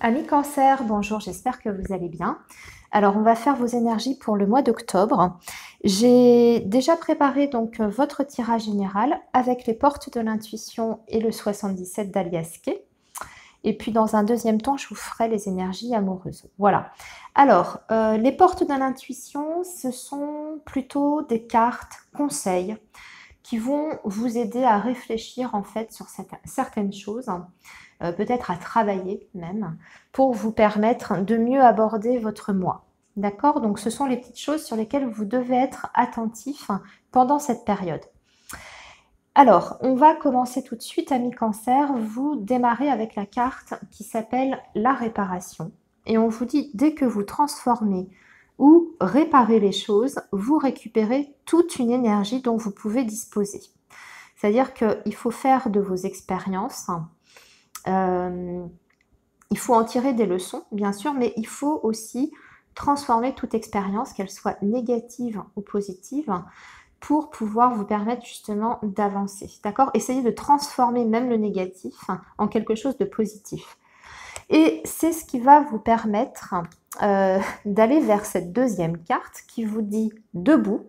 Amis Cancer, bonjour, j'espère que vous allez bien. Alors, on va faire vos énergies pour le mois d'octobre. J'ai déjà préparé donc votre tirage général avec les portes de l'intuition et le 77 d'Alias Kay. Et puis, dans un deuxième temps, je vous ferai les énergies amoureuses. Voilà. Alors, les portes de l'intuition, ce sont plutôt des cartes conseils qui vont vous aider à réfléchir en fait sur certaines choses, peut-être à travailler même, pour vous permettre de mieux aborder votre mois. D'accord? Donc ce sont les petites choses sur lesquelles vous devez être attentif pendant cette période. Alors, on va commencer tout de suite, amis Cancer. Vous démarrez avec la carte qui s'appelle la réparation. Et on vous dit, dès que vous transformez ou réparez les choses, vous récupérez toute une énergie dont vous pouvez disposer. C'est-à-dire qu'il faut faire de vos expériences, il faut en tirer des leçons, bien sûr, mais il faut aussi transformer toute expérience, qu'elle soit négative ou positive, pour pouvoir vous permettre justement d'avancer. D'accord? Essayez de transformer même le négatif en quelque chose de positif. Et c'est ce qui va vous permettre d'aller vers cette deuxième carte qui vous dit debout.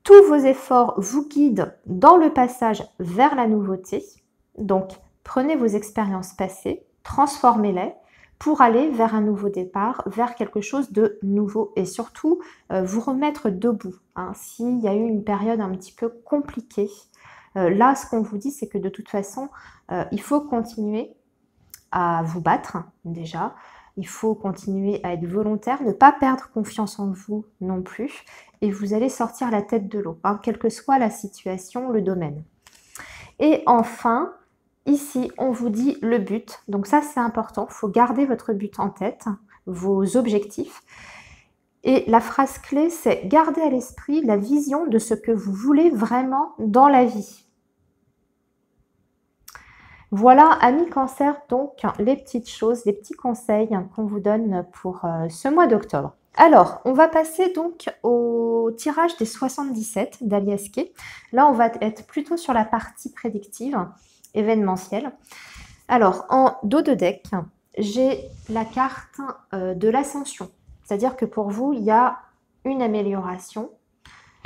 Tous vos efforts vous guident dans le passage vers la nouveauté. Donc, prenez vos expériences passées, transformez-les pour aller vers un nouveau départ, vers quelque chose de nouveau et surtout vous remettre debout. S'il y a eu une période un petit peu compliquée, là, ce qu'on vous dit, c'est que de toute façon, il faut continuer à vous battre déjà. Il faut continuer à être volontaire, ne pas perdre confiance en vous non plus. Et vous allez sortir la tête de l'eau, quelle que soit la situation, le domaine. Et enfin, ici, on vous dit le but. Donc ça, c'est important. Il faut garder votre but en tête, vos objectifs. Et la phrase clé, c'est « Gardez à l'esprit la vision de ce que vous voulez vraiment dans la vie ». Voilà, amis Cancer, donc les petites choses, les petits conseils qu'on vous donne pour ce mois d'octobre. Alors, on va passer donc au tirage des 77 d'Alias Kay. Là, on va être plutôt sur la partie prédictive, événementielle. Alors, en dos de deck, j'ai la carte de l'ascension. C'est-à-dire que pour vous, il y a une amélioration,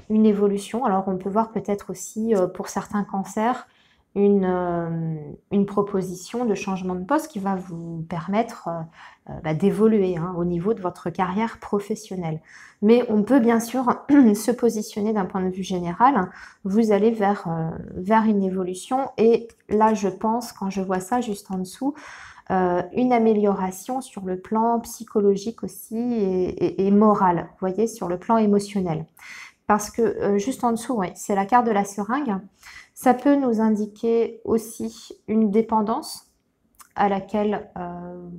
une évolution. Alors, on peut voir peut-être aussi pour certains cancers, une proposition de changement de poste qui va vous permettre d'évoluer au niveau de votre carrière professionnelle. Mais on peut bien sûr se positionner d'un point de vue général. Vous allez vers une évolution et là, je pense, quand je vois ça juste en dessous, une amélioration sur le plan psychologique aussi et moral, vous voyez, sur le plan émotionnel. Parce que juste en dessous, ouais, c'est la carte de la seringue. Ça peut nous indiquer aussi une dépendance à laquelle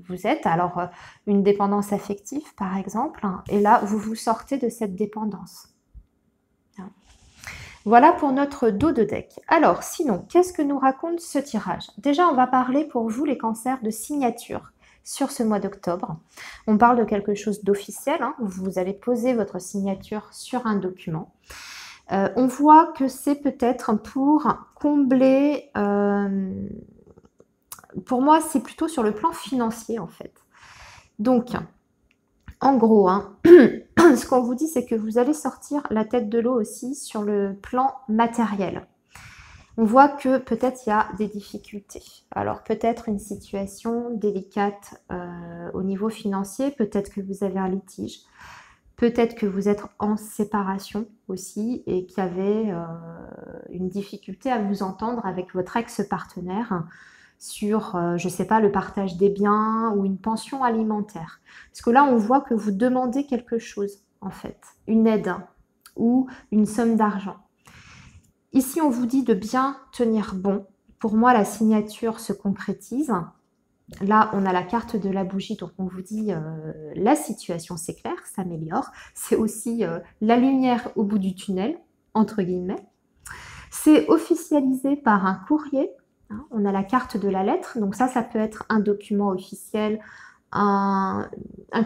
vous êtes. Alors, une dépendance affective, par exemple. Et là, vous vous sortez de cette dépendance. Voilà pour notre dos de deck. Alors, sinon, qu'est-ce que nous raconte ce tirage? Déjà, on va parler pour vous, les cancers, de signature sur ce mois d'octobre. On parle de quelque chose d'officiel. Vous allez poser votre signature sur un document. On voit que c'est peut-être pour combler, pour moi c'est plutôt sur le plan financier en fait. Donc en gros, ce qu'on vous dit c'est que vous allez sortir la tête de l'eau aussi sur le plan matériel. On voit que peut-être il y a des difficultés. Alors peut-être une situation délicate au niveau financier, peut-être que vous avez un litige. Peut-être que vous êtes en séparation aussi et qu'il y avait une difficulté à vous entendre avec votre ex-partenaire sur, je ne sais pas, le partage des biens ou une pension alimentaire. Parce que là, on voit que vous demandez quelque chose, en fait, une aide ou une somme d'argent. Ici, on vous dit de bien tenir bon. Pour moi, la signature se concrétise. Là, on a la carte de la bougie, donc on vous dit la situation s'éclaire, s'améliore. C'est aussi la lumière au bout du tunnel, entre guillemets. C'est officialisé par un courrier. On a la carte de la lettre, donc ça peut être un document officiel, un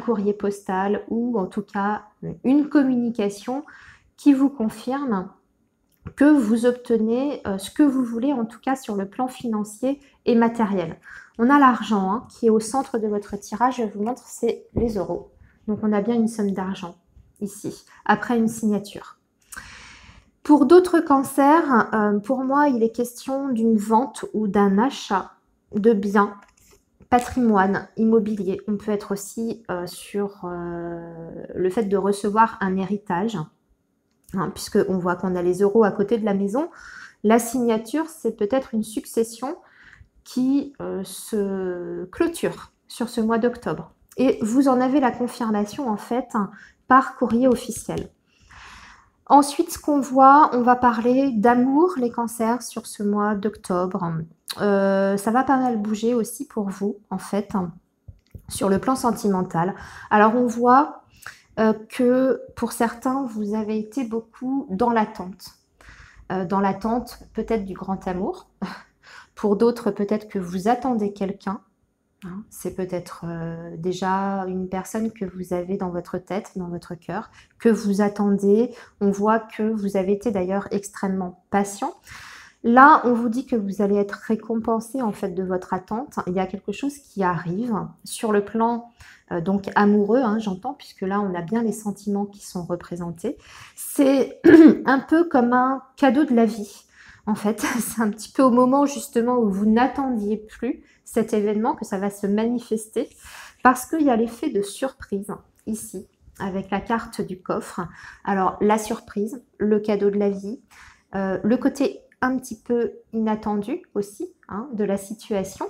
courrier postal ou en tout cas une communication qui vous confirme que vous obtenez ce que vous voulez, en tout cas sur le plan financier et matériel. On a l'argent hein, qui est au centre de votre tirage, je vous montre, c'est les euros. Donc on a bien une somme d'argent ici, après une signature. Pour d'autres cancers, pour moi, il est question d'une vente ou d'un achat de biens, patrimoine, immobilier. On peut être aussi sur le fait de recevoir un héritage, hein, puisqu'on voit qu'on a les euros à côté de la maison. La signature, c'est peut-être une succession qui se clôture sur ce mois d'octobre. Et vous en avez la confirmation, en fait, par courrier officiel. Ensuite, ce qu'on voit, on va parler d'amour, les cancers, sur ce mois d'octobre. Ça va pas mal bouger aussi pour vous, en fait, sur le plan sentimental. Alors, on voit que pour certains, vous avez été beaucoup dans l'attente. Dans l'attente peut-être du grand amour. Pour d'autres, peut-être que vous attendez quelqu'un. C'est peut-être déjà une personne que vous avez dans votre tête, dans votre cœur, que vous attendez. On voit que vous avez été d'ailleurs extrêmement patient. Là, on vous dit que vous allez être récompensé en fait de votre attente. Il y a quelque chose qui arrive sur le plan donc amoureux, hein, j'entends, puisque là, on a bien les sentiments qui sont représentés. C'est un peu comme un cadeau de la vie. En fait, c'est un petit peu au moment justement où vous n'attendiez plus cet événement que ça va se manifester parce qu'il y a l'effet de surprise ici avec la carte du coffre. Alors la surprise, le cadeau de la vie, le côté un petit peu inattendu aussi hein, de la situation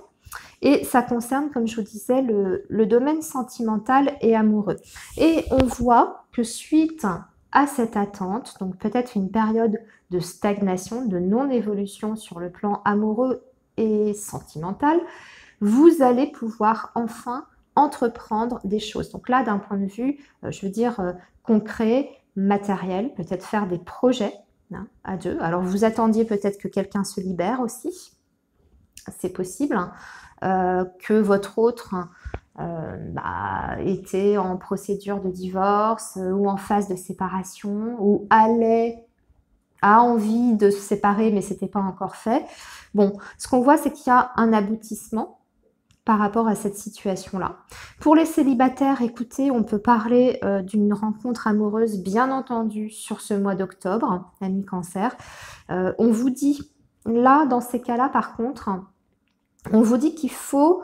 et ça concerne, comme je vous disais, le domaine sentimental et amoureux. Et on voit que suite à cette attente, donc peut-être une période de stagnation, de non-évolution sur le plan amoureux et sentimental, vous allez pouvoir enfin entreprendre des choses. Donc là, d'un point de vue, je veux dire, concret, matériel, peut-être faire des projets hein, à deux. Alors, vous attendiez peut-être que quelqu'un se libère aussi. C'est possible. Que votre autre était en procédure de divorce ou en phase de séparation ou a envie de se séparer mais ce n'était pas encore fait. Bon, ce qu'on voit c'est qu'il y a un aboutissement par rapport à cette situation-là. Pour les célibataires, écoutez, on peut parler d'une rencontre amoureuse bien entendu sur ce mois d'octobre, la mi-cancer. On vous dit, là, dans ces cas-là, par contre, on vous dit qu'il faut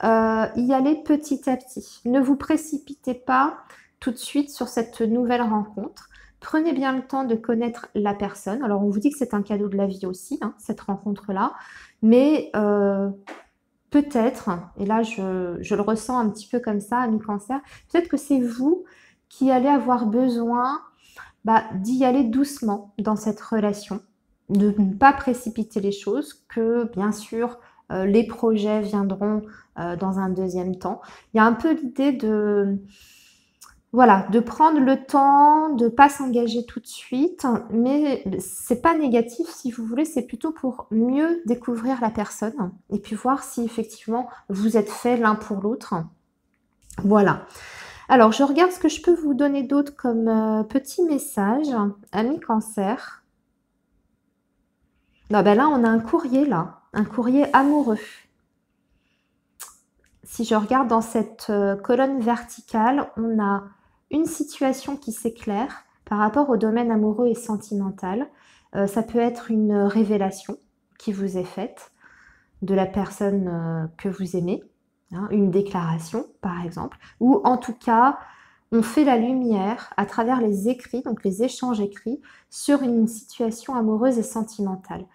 y aller petit à petit. Ne vous précipitez pas tout de suite sur cette nouvelle rencontre. Prenez bien le temps de connaître la personne. Alors, on vous dit que c'est un cadeau de la vie aussi, hein, cette rencontre-là. Mais peut-être, et là, je le ressens un petit peu comme ça, à mi-cancer, peut-être que c'est vous qui allez avoir besoin d'y aller doucement dans cette relation, de ne pas précipiter les choses, que bien sûr, les projets viendront dans un deuxième temps. Il y a un peu l'idée de, voilà, de prendre le temps, de ne pas s'engager tout de suite, mais c'est pas négatif si vous voulez, c'est plutôt pour mieux découvrir la personne et puis voir si effectivement vous êtes fait l'un pour l'autre. Voilà. Alors, je regarde ce que je peux vous donner d'autre comme petit message. Ami Cancer. Là, on a un courrier là, un courrier amoureux. Si je regarde dans cette colonne verticale, on a une situation qui s'éclaire par rapport au domaine amoureux et sentimental. Ça peut être une révélation qui vous est faite de la personne que vous aimez, hein, une déclaration par exemple, ou en tout cas, on fait la lumière à travers les écrits, donc les échanges écrits, sur une situation amoureuse et sentimentale.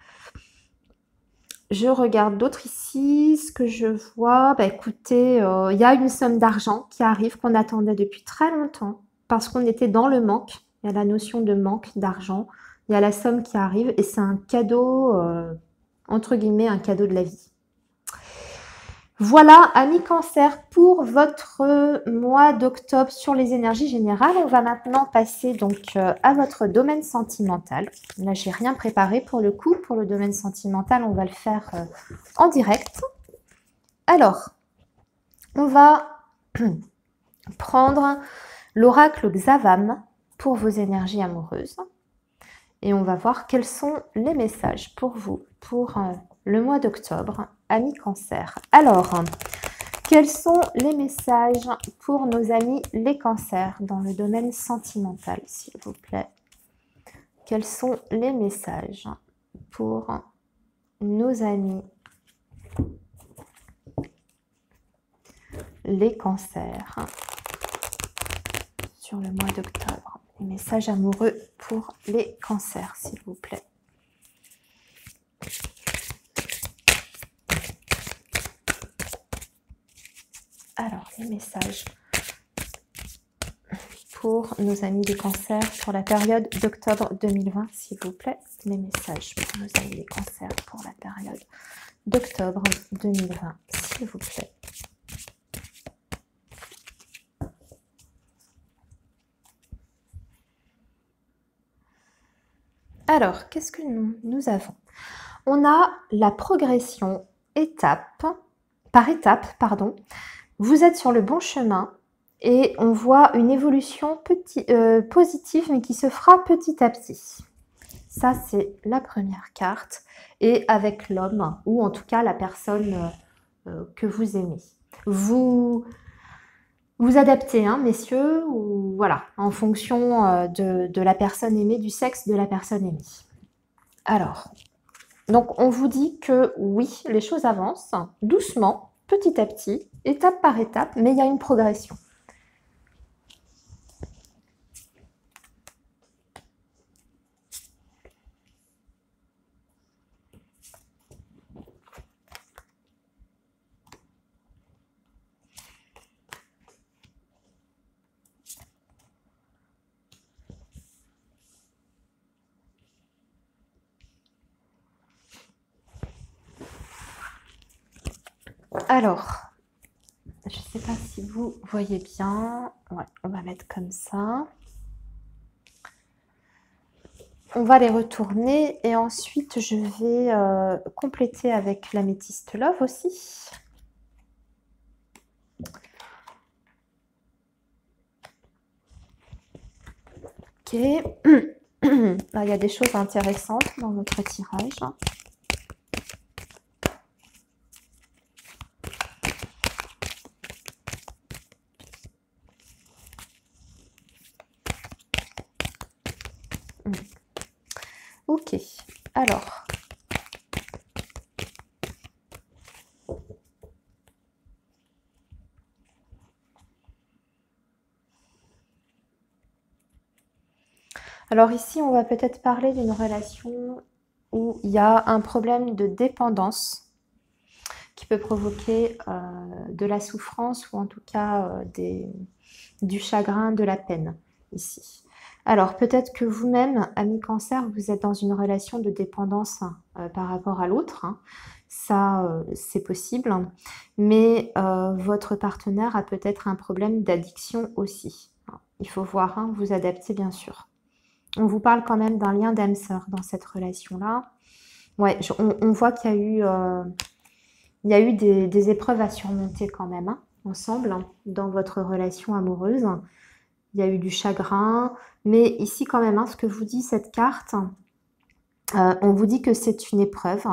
Je regarde d'autres ici, ce que je vois, écoutez, il y a une somme d'argent qui arrive qu'on attendait depuis très longtemps parce qu'on était dans le manque. Il y a la notion de manque d'argent, il y a la somme qui arrive et c'est un cadeau, entre guillemets, un cadeau de la vie. Voilà, amis Cancer, pour votre mois d'octobre sur les énergies générales. On va maintenant passer donc à votre domaine sentimental. Là, j'ai rien préparé pour le coup. Pour le domaine sentimental, on va le faire en direct. Alors, on va prendre l'oracle Xavam pour vos énergies amoureuses. Et on va voir quels sont les messages pour vous, pour le mois d'octobre, amis Cancer. Alors, quels sont les messages pour nos amis les cancers dans le domaine sentimental, s'il vous plaît? Quels sont les messages pour nos amis les cancers sur le mois d'octobre? Les messages amoureux pour les cancers, s'il vous plaît. Alors, les messages pour nos amis des cancers pour la période d'octobre 2020, s'il vous plaît. Les messages pour nos amis des cancers pour la période d'octobre 2020, s'il vous plaît. Alors, qu'est-ce que nous avons? On a la progression par étape, pardon. Vous êtes sur le bon chemin et on voit une évolution positive, mais qui se fera petit à petit. Ça, c'est la première carte. Et avec l'homme, ou en tout cas la personne que vous aimez. Vous adaptez, hein, messieurs, ou voilà, en fonction de la personne aimée, du sexe de la personne aimée. Alors, donc on vous dit que oui, les choses avancent doucement, petit à petit, étape par étape, mais il y a une progression. Alors, je ne sais pas si vous voyez bien. Ouais, on va mettre comme ça. On va les retourner et ensuite je vais compléter avec l'améthyste Love aussi. Ok. Là, il y a des choses intéressantes dans notre tirage. Ok, alors. Alors ici, on va peut-être parler d'une relation où il y a un problème de dépendance qui peut provoquer de la souffrance ou en tout cas du chagrin, de la peine ici. Alors peut-être que vous-même, ami Cancer, vous êtes dans une relation de dépendance par rapport à l'autre. Hein. Ça, c'est possible. Mais votre partenaire a peut-être un problème d'addiction aussi. Il faut voir, hein, vous adapter bien sûr. On vous parle quand même d'un lien d'âme-sœur dans cette relation-là. Ouais, on voit qu'il y a eu des épreuves à surmonter quand même, hein, ensemble, hein, dans votre relation amoureuse. Il y a eu du chagrin, mais ici quand même, hein, ce que vous dit cette carte, on vous dit que c'est une épreuve,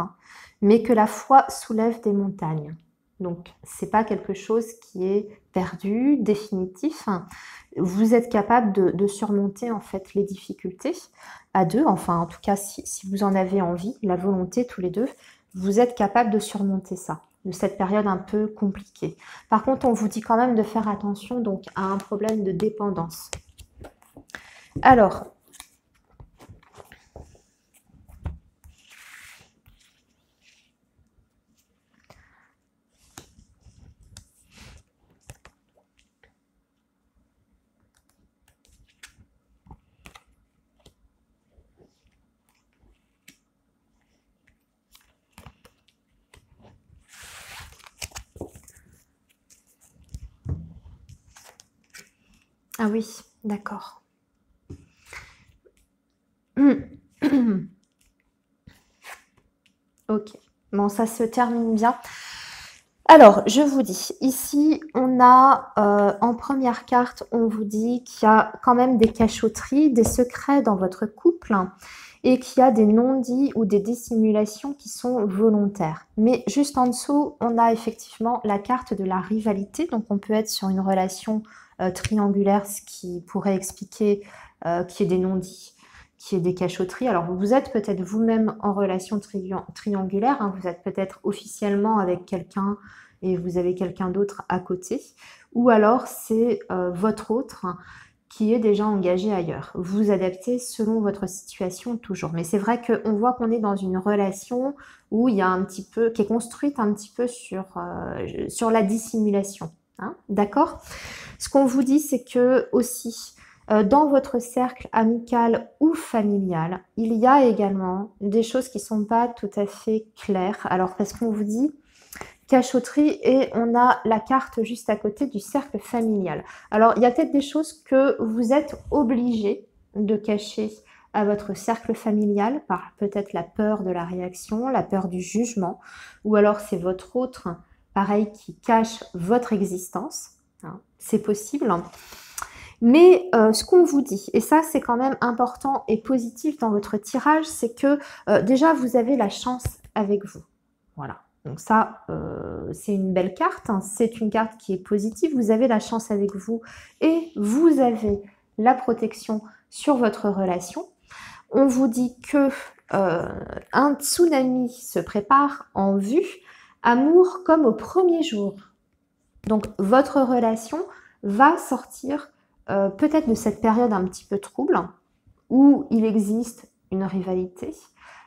mais que la foi soulève des montagnes. Donc, c'est pas quelque chose qui est perdu, définitif. Vous êtes capable de surmonter en fait les difficultés à deux, enfin en tout cas si vous en avez envie, la volonté tous les deux, vous êtes capable de surmonter ça, de cette période un peu compliquée. Par contre, on vous dit quand même de faire attention donc à un problème de dépendance. Alors, ah oui, d'accord. Ok, bon, ça se termine bien. Alors, je vous dis, ici, on a, en première carte, on vous dit qu'il y a quand même des cachotteries, des secrets dans votre couple. et qu'il y a des non-dits ou des dissimulations qui sont volontaires. Mais juste en dessous, on a effectivement la carte de la rivalité. Donc on peut être sur une relation triangulaire, ce qui pourrait expliquer qu'il y ait des non-dits, qu'il y ait des cachotteries. Alors vous êtes peut-être vous-même en relation triangulaire, hein, vous êtes peut-être officiellement avec quelqu'un et vous avez quelqu'un d'autre à côté, ou alors c'est votre autre qui est déjà engagé ailleurs. Vous vous adaptez selon votre situation toujours. Mais c'est vrai qu'on voit qu'on est dans une relation où il y a un petit peu, qui est construite un petit peu sur la dissimulation. Hein, d'accord? Ce qu'on vous dit, c'est que aussi, dans votre cercle amical ou familial, il y a également des choses qui ne sont pas tout à fait claires. Alors, parce qu'on vous dit cachotterie et on a la carte juste à côté du cercle familial. Alors, il y a peut-être des choses que vous êtes obligé de cacher à votre cercle familial par peut-être la peur de la réaction, la peur du jugement, ou alors c'est votre autre, pareil, qui cache votre existence. Hein, c'est possible. Mais ce qu'on vous dit, et ça c'est quand même important et positif dans votre tirage, c'est que déjà vous avez la chance avec vous. Voilà. Donc ça, c'est une belle carte, hein. C'est une carte qui est positive, vous avez la chance avec vous et vous avez la protection sur votre relation. On vous dit que un tsunami se prépare en vue, amour comme au premier jour. Donc votre relation va sortir peut-être de cette période un petit peu trouble où il existe une rivalité.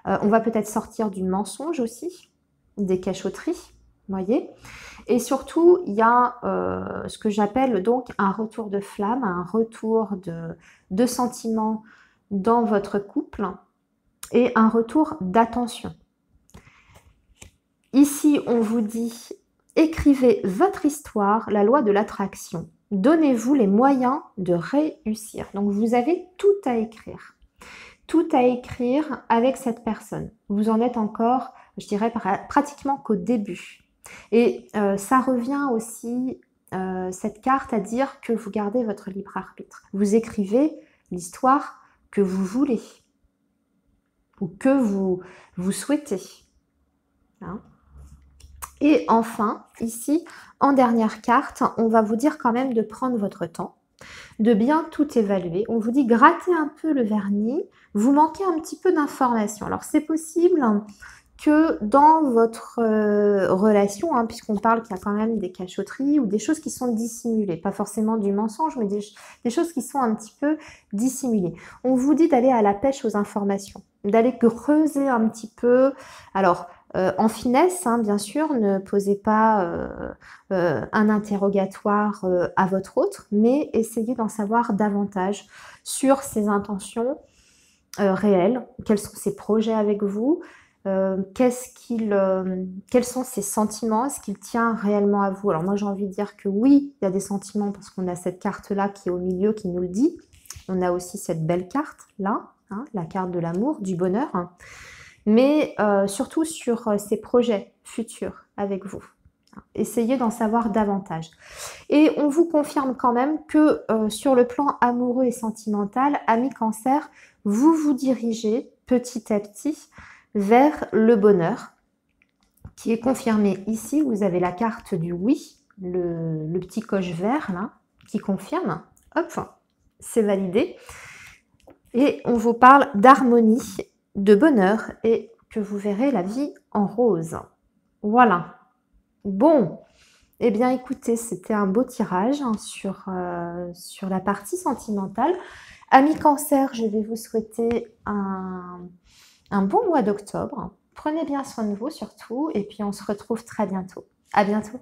On va peut-être sortir du mensonge aussi, des cachotteries, voyez. Et surtout, il y a ce que j'appelle donc un retour de flamme, un retour de sentiments dans votre couple et un retour d'attention. Ici, on vous dit, écrivez votre histoire, la loi de l'attraction. Donnez-vous les moyens de réussir. Donc, vous avez tout à écrire. Tout à écrire avec cette personne. Vous en êtes encore, je dirais, pratiquement qu'au début. Et ça revient aussi, cette carte, à dire que vous gardez votre libre arbitre. Vous écrivez l'histoire que vous voulez ou que vous souhaitez. Hein? Et enfin, ici, en dernière carte, on va vous dire quand même de prendre votre temps, de bien tout évaluer. On vous dit grattez un peu le vernis, vous manquez un petit peu d'informations. Alors c'est possible que dans votre relation, hein, puisqu'on parle qu'il y a quand même des cachotteries ou des choses qui sont dissimulées, pas forcément du mensonge, mais des choses qui sont un petit peu dissimulées. On vous dit d'aller à la pêche aux informations, d'aller creuser un petit peu. Alors, en finesse, hein, bien sûr, ne posez pas un interrogatoire à votre autre, mais essayez d'en savoir davantage sur ses intentions réelles, quels sont ses projets avec vous, quels sont ses sentiments, est-ce qu'il tient réellement à vous? Alors moi j'ai envie de dire que oui, il y a des sentiments parce qu'on a cette carte-là qui est au milieu qui nous le dit. On a aussi cette belle carte-là, hein, la carte de l'amour, du bonheur. Hein, mais surtout sur ses projets futurs avec vous. Essayez d'en savoir davantage. Et on vous confirme quand même que sur le plan amoureux et sentimental, ami Cancer, vous vous dirigez petit à petit vers le bonheur, qui est confirmé ici. Vous avez la carte du oui, le petit coche vert là, qui confirme. Hop, c'est validé. Et on vous parle d'harmonie, de bonheur et que vous verrez la vie en rose. Voilà. Bon, eh bien écoutez, c'était un beau tirage hein, sur la partie sentimentale. Amis Cancer, je vais vous souhaiter un bon mois d'octobre. Prenez bien soin de vous surtout et puis on se retrouve très bientôt. À bientôt.